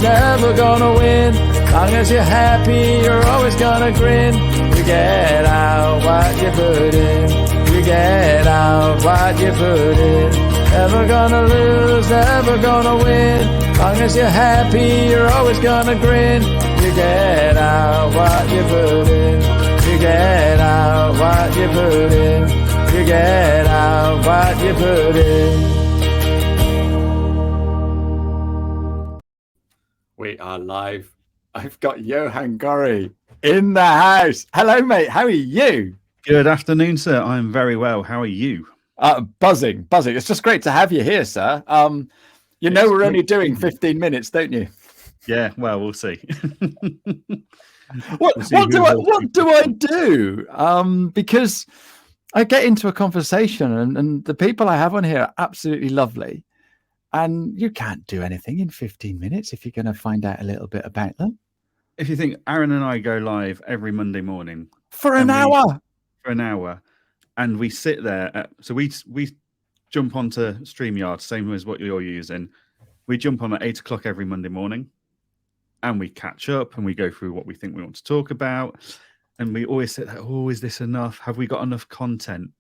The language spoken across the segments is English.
Never gonna win. Long as you're happy, you're always gonna grin. You get out what you put in. You get out what you put in. Never gonna lose, never gonna win. Long as you're happy, you're always gonna grin. You get out what you put in. You get out what you put in. You get out what you put in. We are live. I've got Johann Goree in the house. Hello, mate. How are you? Good afternoon, sir. I'm very well. How are you? Buzzing. It's just great to have you here, sir. You know we're only doing 15 minutes, don't you? Yeah, well, we'll see. What do I do? Because I get into a conversation and the people I have on here are absolutely lovely. And you can't do anything in 15 minutes if you're going to find out a little bit about them. If you think Aaron and I go live every Monday morning. For an hour. And we sit there. So we jump onto StreamYard, same as what you're using. We jump on at 8 o'clock every Monday morning. And we catch up and we go through what we think we want to talk about. And we always say, oh, is this enough? Have we got enough content?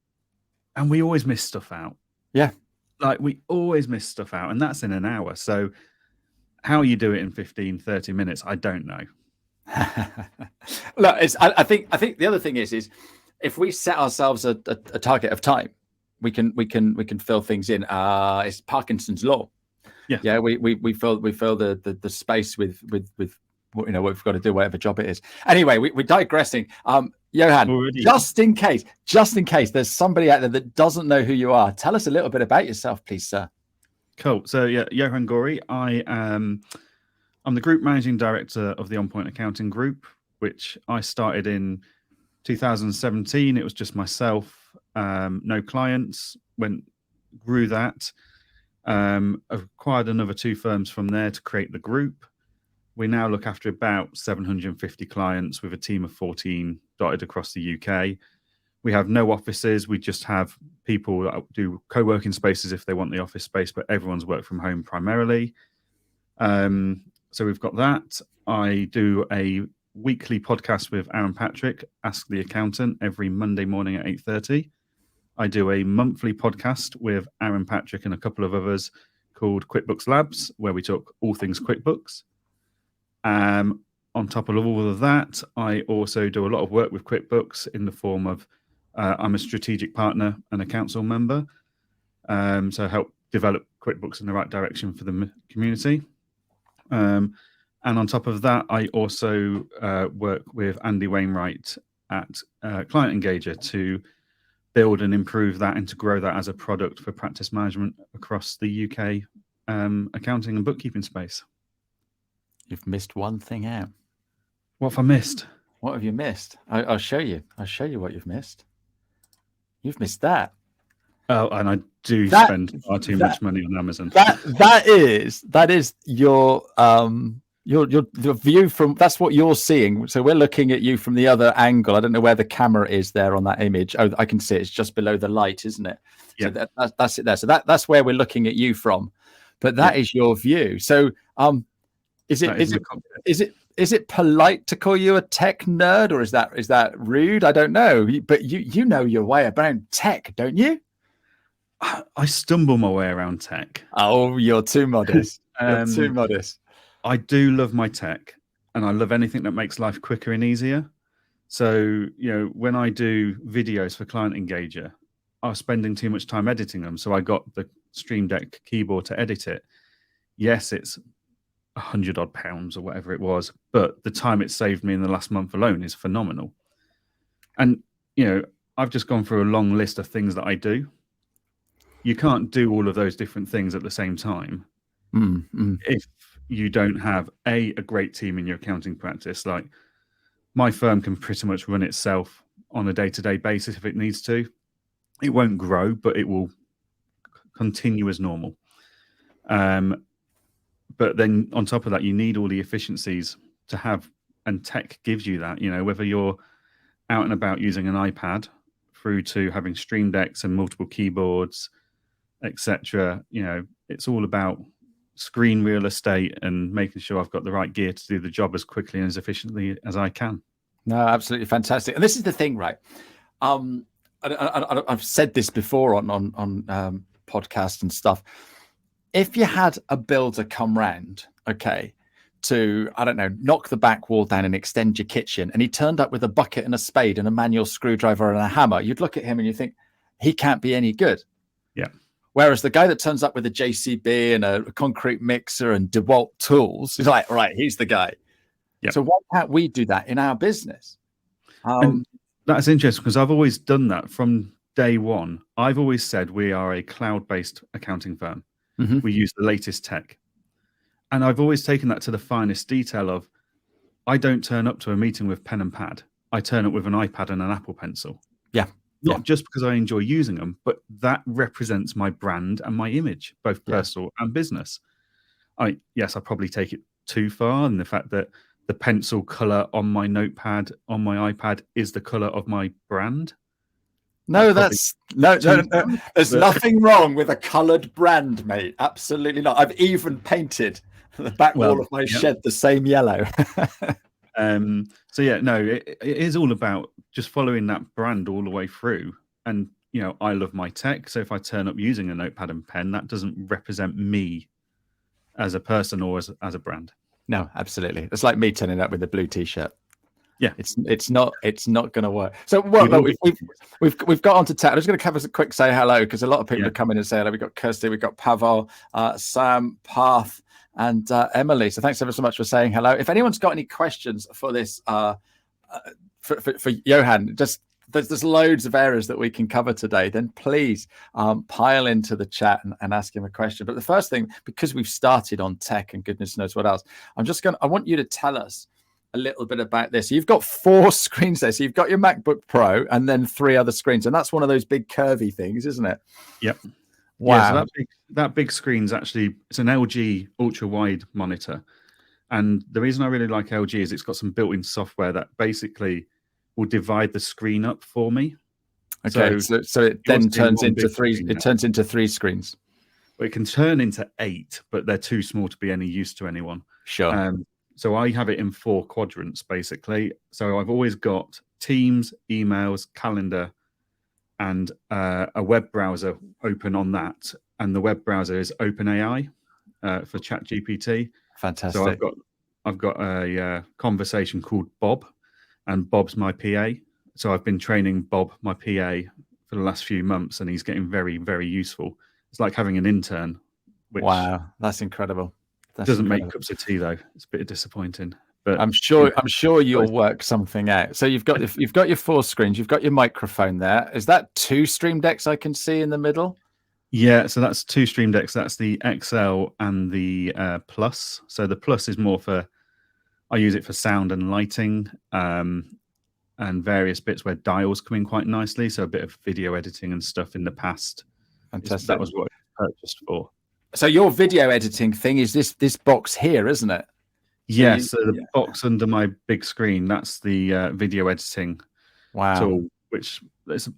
And we always miss stuff out. Yeah. Like we always miss stuff out, and that's in an hour. So how you do it in 15, 30 minutes, I don't know. Look, I think the other thing is if we set ourselves a target of time, we can fill things in. It's Parkinson's law. Yeah. We fill the space with you know what we've got to do, whatever job it is. Anyway, we're digressing. Johann, already. just in case there's somebody out there that doesn't know who you are, tell us a little bit about yourself, please, sir. Cool. So yeah, Johann Goree. I'm the group managing director of the OnPoint accounting group, which I started in 2017. It was just myself, no clients. Grew that. Acquired another 2 firms from there to create the group. We now look after about 750 clients with a team of 14 dotted across the UK. We have no offices. We just have people that do co-working spaces if they want the office space, but everyone's work from home primarily. So we've got that. I do a weekly podcast with Aaron Patrick, Ask the Accountant, every Monday morning at 8:30. I do a monthly podcast with Aaron Patrick and a couple of others called QuickBooks Labs, where we talk all things QuickBooks. On top of all of that, I also do a lot of work with QuickBooks in the form of I'm a strategic partner and a council member. So I help develop QuickBooks in the right direction for the community. And on top of that, I also work with Andy Wainwright at Client Engager to build and improve that and to grow that as a product for practice management across the UK accounting and bookkeeping space. You've missed one thing out. What have I missed? What have you missed? I'll show you. I'll show you what you've missed. You've missed that. Oh, and I do spend far too much money on Amazon. That is your view from. That's what you're seeing. So we're looking at you from the other angle. I don't know where the camera is there on that image. Oh, I can see it. It's just below the light, isn't it? Yeah. So that's it there. So that's where we're looking at you from. But that is your view. So Is it polite to call you a tech nerd, or is that rude? I don't know. But you know your way around tech, don't you? I stumble my way around tech. Oh, you're too modest. You're too modest. I do love my tech, and I love anything that makes life quicker and easier. So, when I do videos for Client Engager, I was spending too much time editing them. So I got the Stream Deck keyboard to edit it. Yes, it's £100 odd or whatever it was, but the time it saved me in the last month alone is phenomenal. And I've just gone through a long list of things that I do. You can't do all of those different things at the same time if you don't have a great team in your accounting practice. Like my firm can pretty much run itself on a day-to-day basis if it needs to. It won't grow, but it will continue as normal. But then on top of that, you need all the efficiencies to have, and tech gives you that, whether you're out and about using an iPad through to having Stream Decks and multiple keyboards, etc. It's all about screen real estate and making sure I've got the right gear to do the job as quickly and as efficiently as I can. No, absolutely fantastic. And this is the thing, right? I've said this before on podcasts and stuff. If you had a builder come round, okay, to, I don't know, knock the back wall down and extend your kitchen, and he turned up with a bucket and a spade and a manual screwdriver and a hammer, you'd look at him and you think, he can't be any good. Yeah. Whereas the guy that turns up with a JCB and a concrete mixer and DeWalt tools is like, right, he's the guy. Yep. So why can't we do that in our business? And that's interesting because I've always done that from day one. I've always said we are a cloud-based accounting firm. Mm-hmm. We use the latest tech. And I've always taken that to the finest detail of, I don't turn up to a meeting with pen and pad. I turn up with an iPad and an Apple Pencil. Yeah. Not just because I enjoy using them, but that represents my brand and my image, both personal and business. Yes, I probably take it too far in the fact that the pencil color on my notepad, on my iPad is the color of my brand. No, there's nothing wrong with a colored brand, mate. Absolutely not. I've even painted the back wall of my shed the same yellow. So yeah, no, it is all about just following that brand all the way through. And, you know, I love my tech. So if I turn up using a notepad and pen, that doesn't represent me as a person or as a brand. No, absolutely. It's like me turning up with a blue t-shirt. Yeah, it's not going to work. So we've got onto tech. I'm just going to cover a quick say hello because a lot of people are coming and say hello. We've got Kirsty, we've got Pavel, Sam, Path, and Emily. So thanks ever so much for saying hello. If anyone's got any questions for this, for Johann, just there's loads of areas that we can cover today. Then please pile into the chat and ask him a question. But the first thing, because we've started on tech and goodness knows what else, I want you to tell us a little bit about this. You've got 4 screens there. So you've got your MacBook Pro and then 3 other screens. And that's one of those big curvy things, isn't it? Yep. Wow. Yeah, so that big screen's actually, it's an LG ultra wide monitor. And the reason I really like LG is it's got some built-in software that basically will divide the screen up for me. Okay. So it then turns into 3. It turns into 3 screens. Well, it can turn into 8, but they're too small to be any use to anyone. Sure. So I have it in 4 quadrants, basically. So I've always got Teams, emails, calendar, and a web browser open on that. And the web browser is OpenAI for ChatGPT. Fantastic. So I've got a conversation called Bob, and Bob's my PA. So I've been training Bob, my PA, for the last few months, and he's getting very, very useful. It's like having an intern. Which wow, that's incredible. Doesn't make cups of tea though. It's a bit disappointing, but I'm sure you'll work something out. So you've got your 4 screens. You've got your microphone there. Is that 2 Stream Decks I can see in the middle? Yeah, so that's 2 Stream Decks. That's the XL and the Plus. So the Plus is more for, I use it for sound and lighting, and various bits where dials come in quite nicely. So a bit of video editing and stuff in the past. Fantastic. That was what it was purchased for. So your video editing thing is this box here, isn't it? Yes, so the box under my big screen, that's the video editing tool, which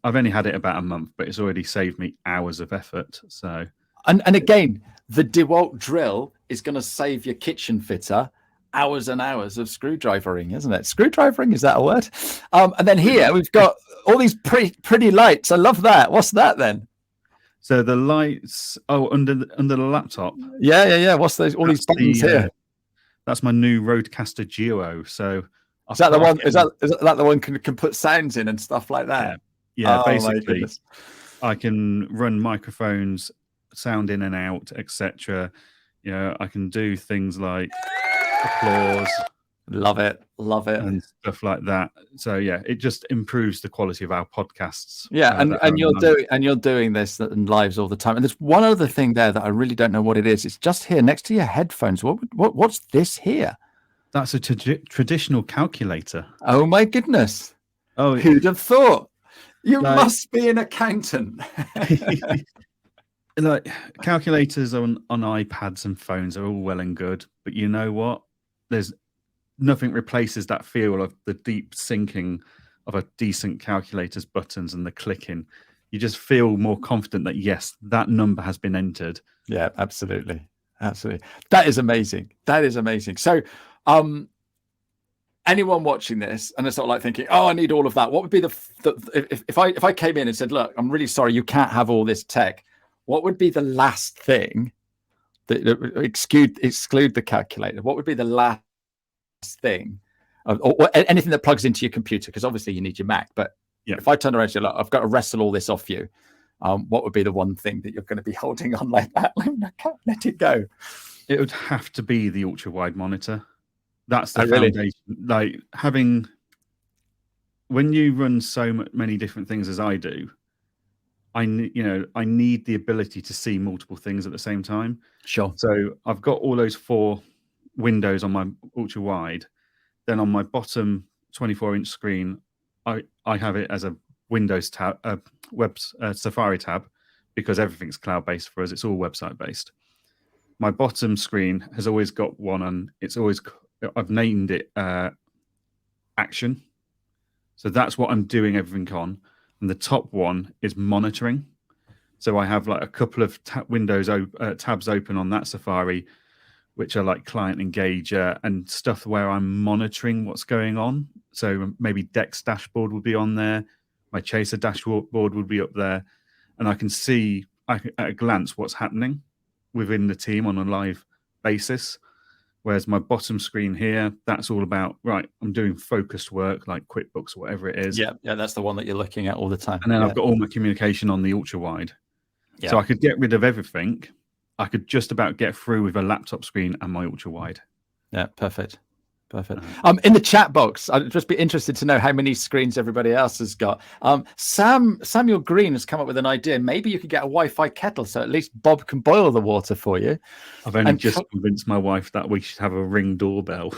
I've only had it about a month, but it's already saved me hours of effort. So, and again, the DeWalt drill is going to save your kitchen fitter hours and hours of screwdrivering, isn't it? Screwdrivering, is that a word? And then here we've got all these pretty lights. I love that. What's that then? So the lights, under the laptop. Yeah. What's those? All these buttons here. That's my new Rodecaster Duo. So is that the one? Is that the one can put sounds in and stuff like that? Yeah. Basically, I can run microphones, sound in and out, etc. You know, I can do things like applause. Love it, and stuff like that. So yeah, it just improves the quality of our podcasts. Yeah, and you're doing this in lives all the time. And there's one other thing there that I really don't know what it is. It's just here next to your headphones. What's this here? That's a traditional calculator. Oh my goodness! Oh, who'd have thought? You must be an accountant. Like calculators on iPads and phones are all well and good, but you know what? There's nothing replaces that feel of the deep syncing of a decent calculator's buttons and the clicking. You just feel more confident that yes, that number has been entered. Yeah, absolutely. Absolutely. That is amazing. That is amazing. So, anyone watching this and it's sort of like thinking, oh, I need all of that. What would be if I came in and said, look, I'm really sorry, you can't have all this tech. What would be the last thing that exclude the calculator? What would be the last thing, or anything that plugs into your computer? Because obviously you need your Mac. But if I turn around and say, look, I've got to wrestle all this off you, what would be the one thing that you're going to be holding on like that? Like, I can't let it go. It would have to be the ultra wide monitor. That's the foundation. Like when you run so many different things as I do, I need the ability to see multiple things at the same time. Sure. So I've got all those 4 windows on my ultra wide. Then on my bottom 24-inch screen, I have it as a Windows tab, Safari tab, because everything's cloud-based for us. It's all website-based. My bottom screen has always got one, and I've named it Action. So that's what I'm doing everything on. And the top one is monitoring. So I have like a couple of tabs open on that Safari, which are like Client Engager and stuff where I'm monitoring what's going on. So maybe Dex dashboard would be on there. My Chaser dashboard would be up there. And I can see at a glance what's happening within the team on a live basis. Whereas my bottom screen here, that's all about, right, I'm doing focused work like QuickBooks or whatever it is. Yeah, that's the one that you're looking at all the time. And then I've got all my communication on the ultra wide. Yeah. So I could get rid of everything. I could just about get through with a laptop screen and my ultra wide. Yeah, perfect. In the chat box, I'd just be interested to know how many screens everybody else has got. Samuel Green has come up with an idea. Maybe you could get a Wi-Fi kettle, so at least Bob can boil the water for you. I've only just convinced my wife that we should have a Ring doorbell.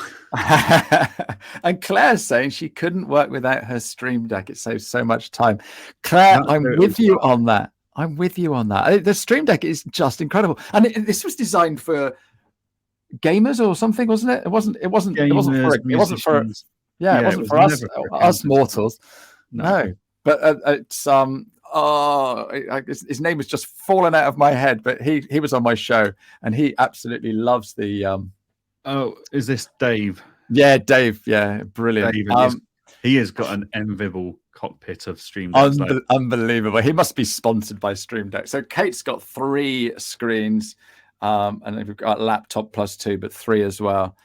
And Claire's saying she couldn't work without her Stream Deck. It saves so much time. Claire, I'm with you on that. The Stream Deck is just incredible, and this was designed for gamers or something, wasn't it? It wasn't for us mortals. No. But it's his name was just fallen out of my head, but he was on my show and he absolutely loves the is this Dave? Yeah, Dave. Yeah, brilliant. Dave, he has got an enviable cockpit of Stream Decks. Unbelievable. He must be sponsored by Stream Deck. So Kate's got 3 screens. And we've got a laptop plus 2, but 3 as well.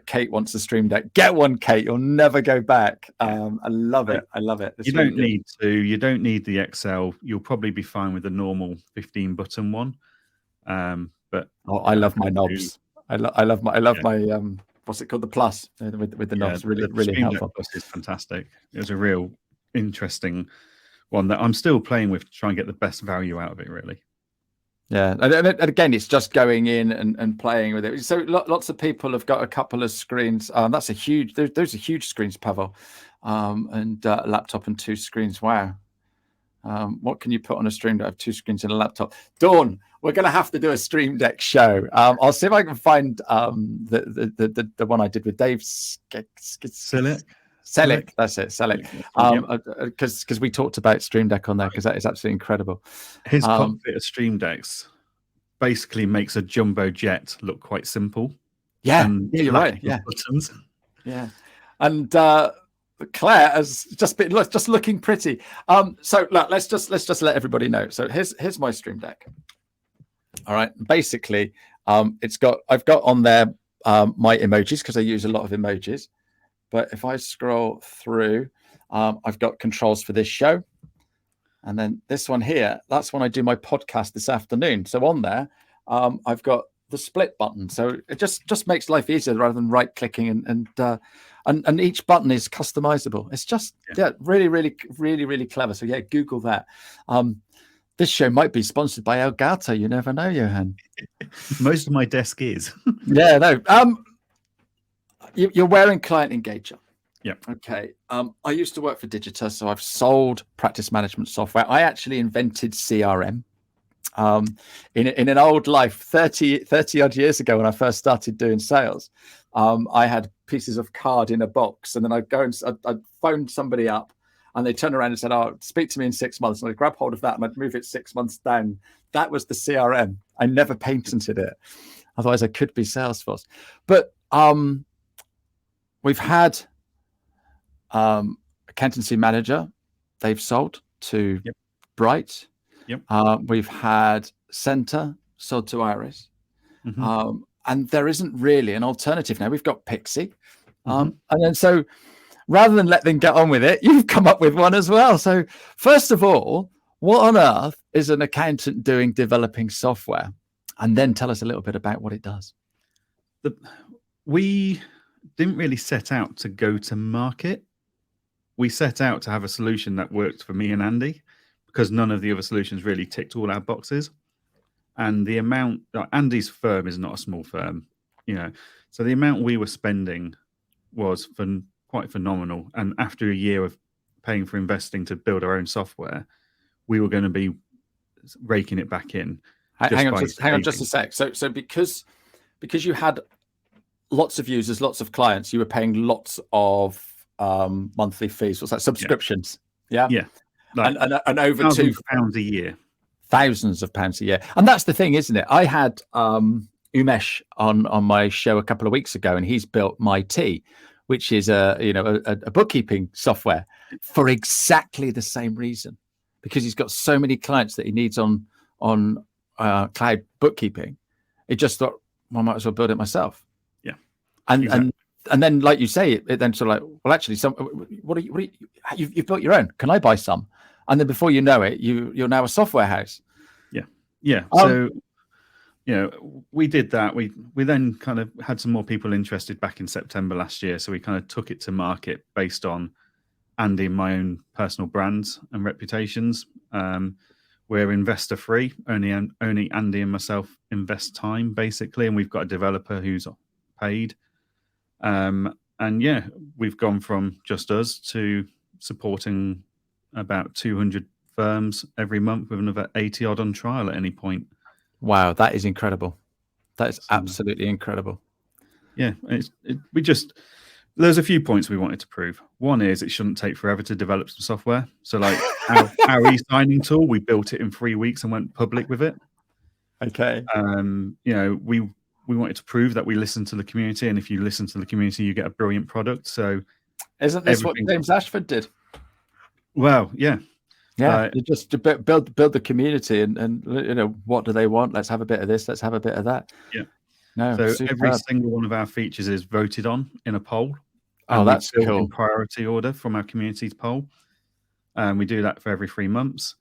Kate wants a Stream Deck. Get one, Kate. You'll never go back. I love it. You don't need the XL. You'll probably be fine with the normal 15-button one. But I love my knobs. I love my what's it called, the Plus with the knobs. Really helpful. It's fantastic. It was a real interesting one that I'm still playing with to try and get the best value out of it. Really. Yeah, and again, it's just going in and playing with it. So lots of people have got a couple of screens. Those are huge screens, Pavel, and a laptop and 2 screens. Wow. What can you put on a Stream Deck? I have 2 screens and a laptop. Dawn, we're going to have to do a Stream Deck show. I'll see if I can find the one I did with Dave Selick, that's it, Selick. Because we talked about Stream Deck on there, because that is absolutely incredible. His cockpit of Stream Decks basically makes a jumbo jet look quite simple. Yeah, you're right. Yeah, buttons. Yeah, and Claire has just been looking pretty. So look, let's just let everybody know. So here's my Stream Deck. All right, basically, I've got on there my emojis, because I use a lot of emojis. But if I scroll through, I've got controls for this show. And then this one here, that's when I do my podcast this afternoon. So on there, I've got the split button. So it just makes life easier rather than right-clicking. And each button is customizable. It's just, really clever. So yeah, Google that. This show might be sponsored by Elgato. You never know, Johann. Most of my desk is. Yeah, no. You're wearing Client Engager. Yeah. Okay. I used to work for Digital, so I've sold practice management software. I actually invented CRM in an old life 30 odd years ago when I first started doing sales. I had pieces of card in a box, and then I'd go and I'd phone somebody up, and they turn around and said, "Oh, speak to me in 6 months." And I'd grab hold of that and I'd move it 6 months down. That was the CRM. I never patented it. Otherwise, I could be Salesforce. But we've had Accountancy Manager. They've sold to Bright. We've had Center sold to Iris. And there isn't really an alternative now. We've got Pixie. And then so rather than let them get on with it, you've come up with one as well. So first of all, what on earth is an accountant doing developing software? And then tell us a little bit about what it does. We didn't really set out to go to market. We set out to have a solution that worked for me and Andy, because none of the other solutions really ticked all our boxes. And the amount, Andy's firm is not a small firm, so the amount we were spending was quite phenomenal. And after a year of paying for investing to build our own software, we were going to be raking it back in. Hang on just a sec. So because you had lots of users, lots of clients, you were paying lots of monthly fees. What's that? Subscriptions. Yeah. Like and over £2,000 a year. Thousands of pounds a year. And that's the thing, isn't it? I had Umesh on my show a couple of weeks ago, and he's built MyT, which is a bookkeeping software for exactly the same reason, because he's got so many clients that he needs on cloud bookkeeping. It just thought, well, I might as well build it myself. Yeah. And then, like you say, it then sort of like, well, actually, you've built your own. Can I buy some? And then before you know it, you're now a software house. Yeah. So, we did that. We then kind of had some more people interested back in September last year. So we kind of took it to market based on Andy and my own personal brands and reputations. We're investor free. Only Andy and myself invest time, basically, and we've got a developer who's paid. And we've gone from just us to supporting about 200 firms every month with another 80 odd on trial at any point. Wow, that is incredible. That is absolutely incredible. Yeah, there's a few points we wanted to prove. One is it shouldn't take forever to develop some software. So like our e-signing tool, we built it in 3 weeks and went public with it. Okay. We wanted to prove that we listen to the community, and if you listen to the community, you get a brilliant product. So isn't this what James Ashford did? Well, yeah. You just build the community, and what do they want? Let's have a bit of this. Let's have a bit of that. Yeah. No. So superb. every single one of our features is voted on in a poll. Oh, that's cool. In priority order from our community's poll. We do that for every 3 months,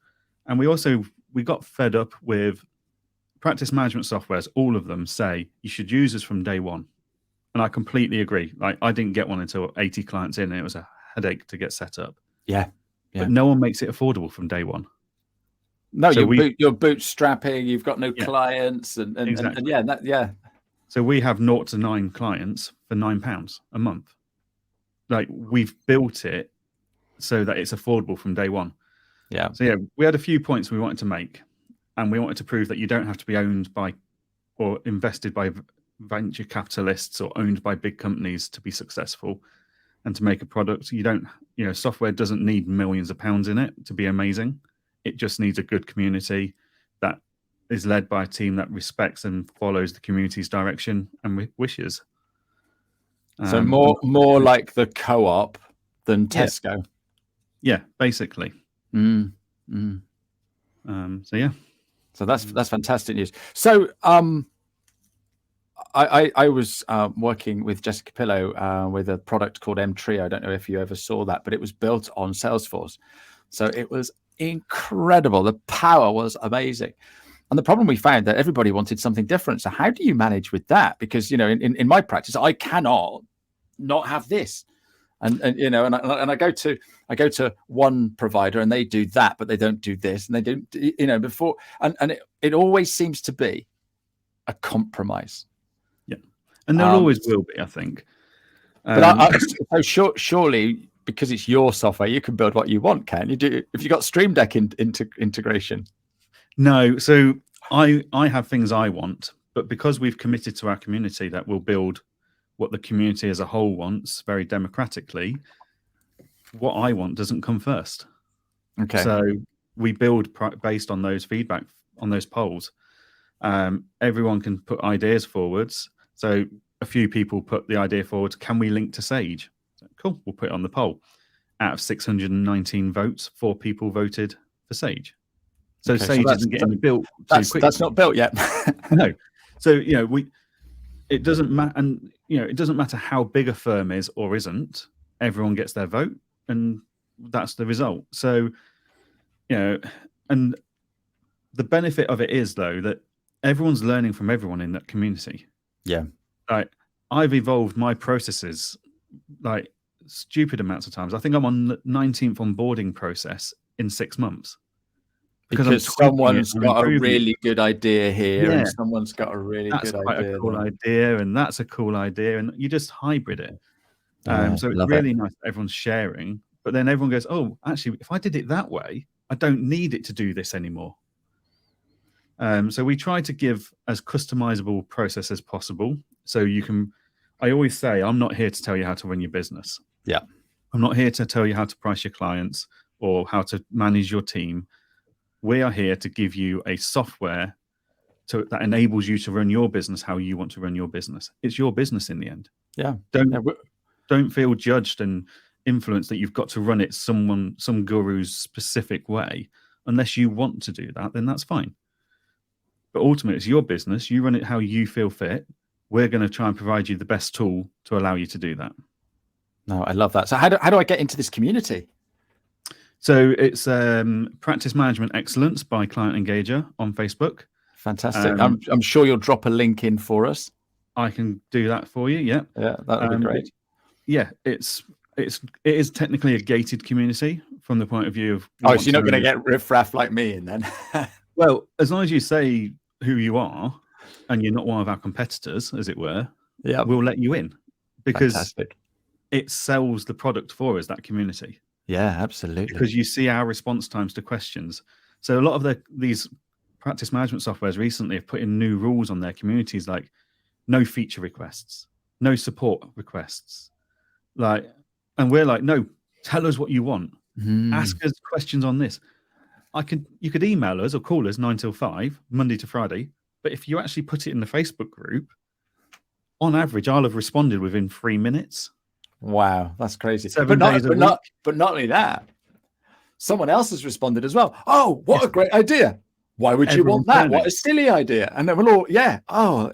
and we got fed up with practice management softwares. All of them say you should use us from day one, and I completely agree. Like I didn't get one until 80 clients in, and it was a headache to get set up. Yeah. But no one makes it affordable from day one. No, so you're bootstrapping. You've got no clients, and exactly. and So we have 0 to 9 clients for £9 a month. Like we've built it so that it's affordable from day one. Yeah. So we had a few points we wanted to make, and we wanted to prove that you don't have to be owned by or invested by venture capitalists or owned by big companies to be successful. And to make a product, software doesn't need millions of pounds in it to be amazing. It just needs a good community that is led by a team that respects and follows the community's direction and wishes. So more like the Co-op than Tesco. Yeah, basically. So that's fantastic news. So I was working with Jessica Pillow with a product called M-Trio. I don't know if you ever saw that, but it was built on Salesforce. So it was incredible. The power was amazing. And the problem we found that everybody wanted something different. So how do you manage with that? Because, in my practice, I cannot not have this. And I go to one provider and they do that, but they don't do this. And they don't, before. And it always seems to be a compromise. And there always will be, I think. But surely, because it's your software, you can build what you want, can you? If you got Stream Deck integration? No. So I have things I want, but because we've committed to our community that we'll build what the community as a whole wants very democratically, what I want doesn't come first. Okay. So we build based on those feedback, on those polls. Everyone can put ideas forwards. So a few people put the idea forward, can we link to Sage? So, cool, we'll put it on the poll. Out of 619 votes, 4 people voted for Sage. So Okay, Sage isn't getting built too quickly. That's not built yet. No. So, it doesn't matter, and it doesn't matter how big a firm is or isn't. Everyone gets their vote, and that's the result. So, and the benefit of it is, though, that everyone's learning from everyone in that community. Yeah. Like, I've evolved my processes like stupid amounts of times. I think I'm on the 19th onboarding process in 6 months. Because someone's got a really good idea here, and someone's got a really good idea. That's quite a cool idea, and that's a cool idea, and you just hybrid it. So it's really nice that everyone's sharing, but then everyone goes, oh, actually, if I did it that way, I don't need it to do this anymore. So we try to give as customizable process as possible. So I always say, I'm not here to tell you how to run your business. Yeah. I'm not here to tell you how to price your clients or how to manage your team. We are here to give you a software that enables you to run your business how you want to run your business. It's your business in the end. Yeah. Don't feel judged and influenced that you've got to run it some guru's specific way. Unless you want to do that, then that's fine. But ultimately, it's your business. You run it how you feel fit. We're going to try and provide you the best tool to allow you to do that. No, I love that. So how do I get into this community? So it's Practice Management Excellence by Client Engager on Facebook. Fantastic. I'm sure you'll drop a link in for us. I can do that for you. Yeah. Yeah, that would be great. It is technically a gated community from the point of view of. So you're not going to get riffraff like me in then. Well, as long as you say who you are and you're not one of our competitors, as it were, we'll let you in, because it sells the product for us, that community. Yeah, absolutely. Because you see our response times to questions. So a lot of these practice management softwares recently have put in new rules on their communities, like no feature requests, no support requests. And we're like, no, tell us what you want. Ask us questions on this. You could email us or call us 9 till 5, Monday to Friday. But if you actually put it in the Facebook group, on average, I'll have responded within 3 minutes. Wow, that's crazy. 7 days a week. But not only that, someone else has responded as well. Oh, what a great idea. Why would you want that? What a silly idea. And then we'll all,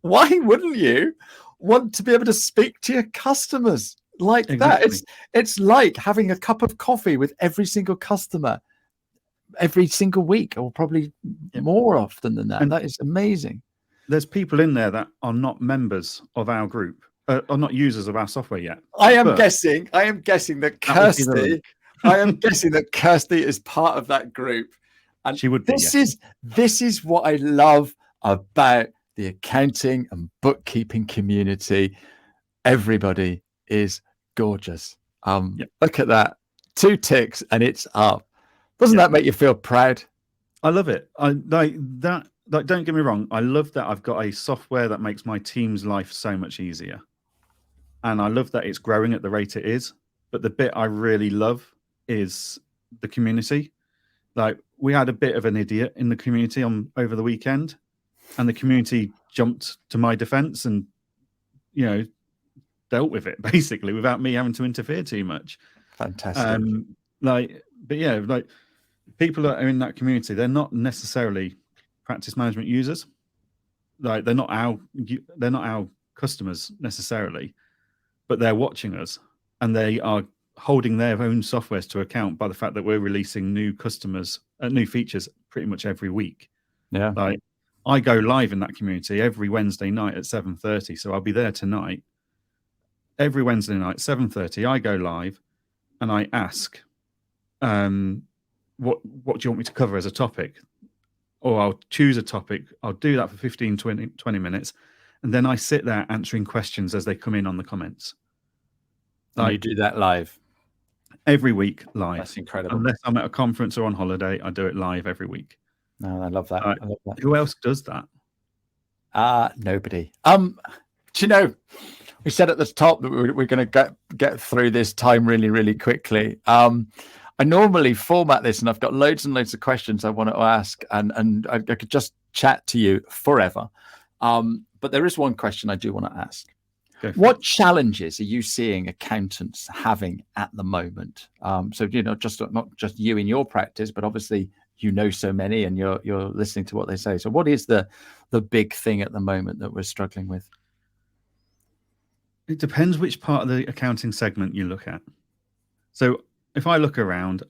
why wouldn't you want to be able to speak to your customers like that? It's like having a cup of coffee with every single customer every single week, or probably more often than that. And that is amazing. There's people in there that are not members of our group, are not users of our software yet. I am guessing that Kirsty, Kirsty is part of that group. And she would be. This is what I love about the accounting and bookkeeping community. Everybody is gorgeous. Look at that. 2 ticks and it's up. Doesn't that make you feel proud? I love it. I like that. Like, don't get me wrong. I love that I've got a software that makes my team's life so much easier. And I love that it's growing at the rate it is. But the bit I really love is the community. Like, we had a bit of an idiot in the community over the weekend, and the community jumped to my defense and, dealt with it basically without me having to interfere too much. Fantastic. People that are in that community, they're not necessarily practice management users. Like, they're not our customers necessarily, but they're watching us, and they are holding their own softwares to account by the fact that we're releasing new features pretty much every week. Yeah. Like, I go live in that community every Wednesday night at 7:30, so I'll be there tonight. Every Wednesday night, 7:30, I go live and I ask, what do you want me to cover as a topic? Or I'll choose a topic. I'll do that for 15, 20 minutes. And then I sit there answering questions as they come in on the comments. And you do that live? Every week, live. That's incredible. Unless I'm at a conference or on holiday, I do it live every week. No, I love that. I love that. Who else does that? Nobody. We said at the top that we're going to get through this time really, really quickly. I normally format this, and I've got loads and loads of questions I want to ask, and I could just chat to you forever. But there is one question I do want to ask. What challenges are you seeing accountants having at the moment? So, not just you in your practice, but obviously you know so many and you're listening to what they say. So what is the big thing at the moment that we're struggling with? It depends which part of the accounting segment you look at. So if I look around,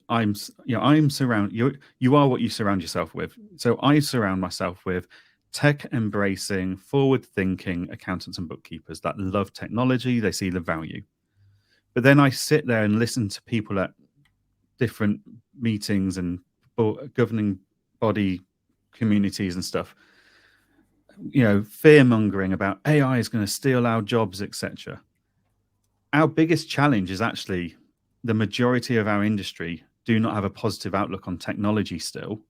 you are what you surround yourself with. So I surround myself with tech-embracing, forward-thinking accountants and bookkeepers that love technology. They see the value. But then I sit there and listen to people at different meetings and governing body communities and stuff, fear-mongering about AI is going to steal our jobs, etc. Our biggest challenge is actually the majority of our industry do not have a positive outlook on technology still.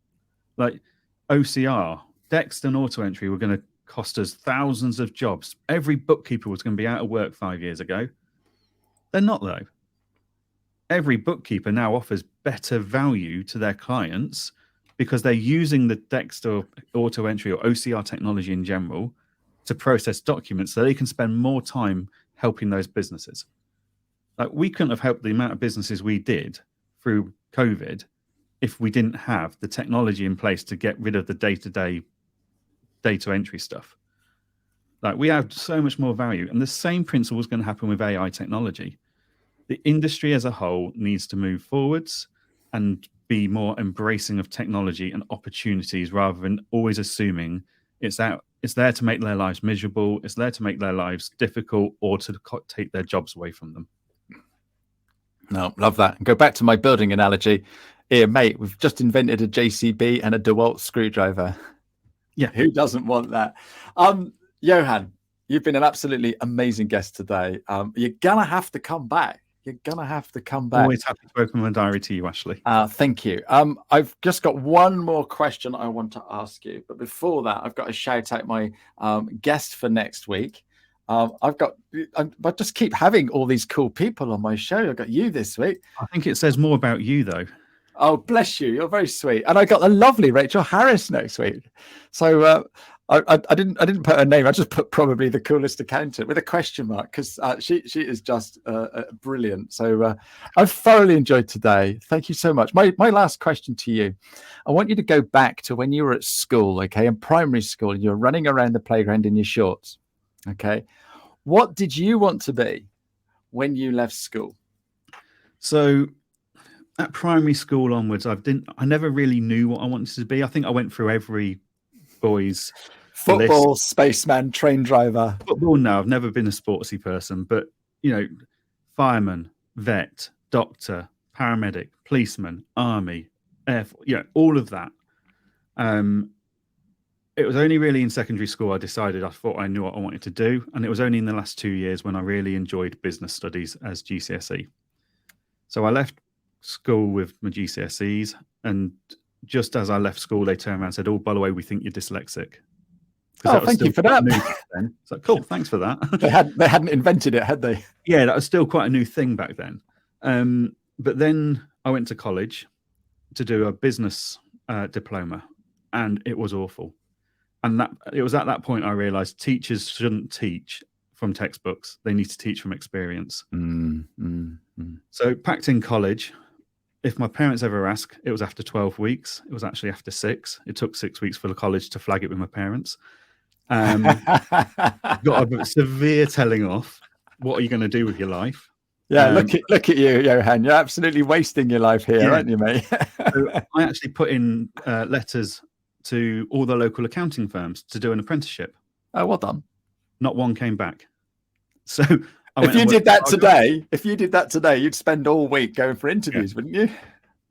Like OCR, Dext and auto entry were going to cost us thousands of jobs. Every bookkeeper was going to be out of work 5 years ago. They're not, though. Every bookkeeper now offers better value to their clients because they're using the Dext or auto entry or OCR technology in general to process documents so they can spend more time helping those businesses. Like, we couldn't have helped the amount of businesses we did through COVID if we didn't have the technology in place to get rid of the day-to-day data entry stuff. Like, we have so much more value, and the same principle is going to happen with AI technology. The industry as a whole needs to move forwards and be more embracing of technology and opportunities rather than always assuming it's there to make their lives miserable, it's there to make their lives difficult, or to take their jobs away from them. No, love that. And go back to my building analogy. Here, mate, we've just invented a JCB and a DeWalt screwdriver. Yeah. Who doesn't want that? Johann, you've been an absolutely amazing guest today. You're going to have to come back. Always happy to open my diary to you, Ashley. Thank you. I've just got one more question I want to ask you. But before that, I've got to shout out my guest for next week. I just keep having all these cool people on my show. I've got you this week. I think it says more about you, though. Oh, bless you. You're very sweet. And I got the lovely Rachel Harris next week. So I didn't put her name. I just put probably the coolest accountant with a question mark because she is just brilliant. So I've thoroughly enjoyed today. Thank you so much. My last question to you. I want you to go back to when you were at school, okay, in primary school, and you're running around the playground in your shorts. Okay. What did you want to be when you left school? So at primary school onwards, I never really knew what I wanted to be. I think I went through every boy's football, list. Spaceman, train driver. Football, no, I've never been a sportsy person, but fireman, vet, doctor, paramedic, policeman, army, air force, all of that. It was only really in secondary school I thought I knew what I wanted to do. And it was only in the last 2 years when I really enjoyed business studies as GCSE. So I left school with my GCSEs, and just as I left school, they turned around and said, "Oh, by the way, we think you're dyslexic." Oh, thank you for that. Then. It's like, cool, thanks for that. They hadn't invented it, had they? Yeah, that was still quite a new thing back then. But then I went to college to do a business diploma, and it was awful. And it was at that point I realized teachers shouldn't teach from textbooks. They need to teach from experience. So packed in college, if my parents ever ask, it was after 12 weeks. It was actually after 6. It took 6 weeks for the college to flag it with my parents. Got a severe telling off. What are you going to do with your life? Yeah, look at you, Johann. You're absolutely wasting your life here, aren't you, mate? So I actually put in letters to all the local accounting firms to do an apprenticeship. Oh, well done. Not one came back. So if you did that today, you'd spend all week going for interviews, wouldn't you?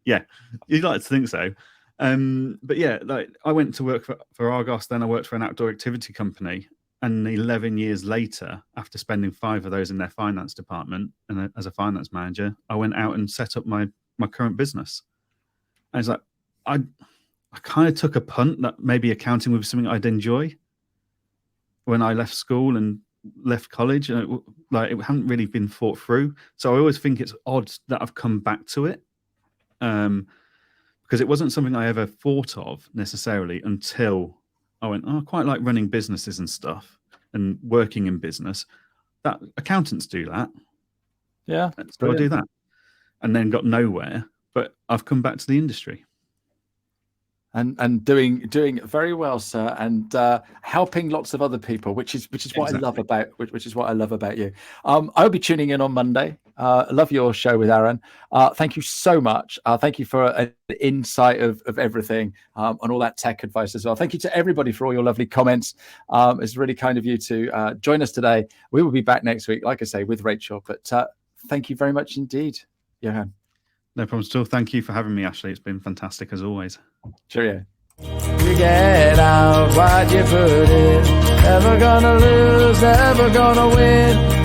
Yeah, you'd like to think so. But yeah, like I went to work for Argos, then I worked for an outdoor activity company. And 11 years later, after spending 5 of those in their finance department and as a finance manager, I went out and set up my current business. And it's like, I kind of took a punt that maybe accounting would be something I'd enjoy when I left school and left college. And it hadn't really been thought through. So I always think it's odd that I've come back to it. Because it wasn't something I ever thought of necessarily until I went, oh, I quite like running businesses and stuff and working in business. That accountants do that. Yeah. So I do that. And then got nowhere, but I've come back to the industry. And doing very well, sir, and helping lots of other people, which is what I love about you. I'll be tuning in on Monday. I love your show with Aaron. Thank you so much. Thank you for an insight of everything and all that tech advice as well. Thank you to everybody for all your lovely comments. It's really kind of you to join us today. We will be back next week, like I say, with Rachel. But thank you very much indeed, Johann. No problem at all. Thank you for having me, Ashley. It's been fantastic as always. Cheerio. You get out what you put in. Never gonna lose, never gonna win.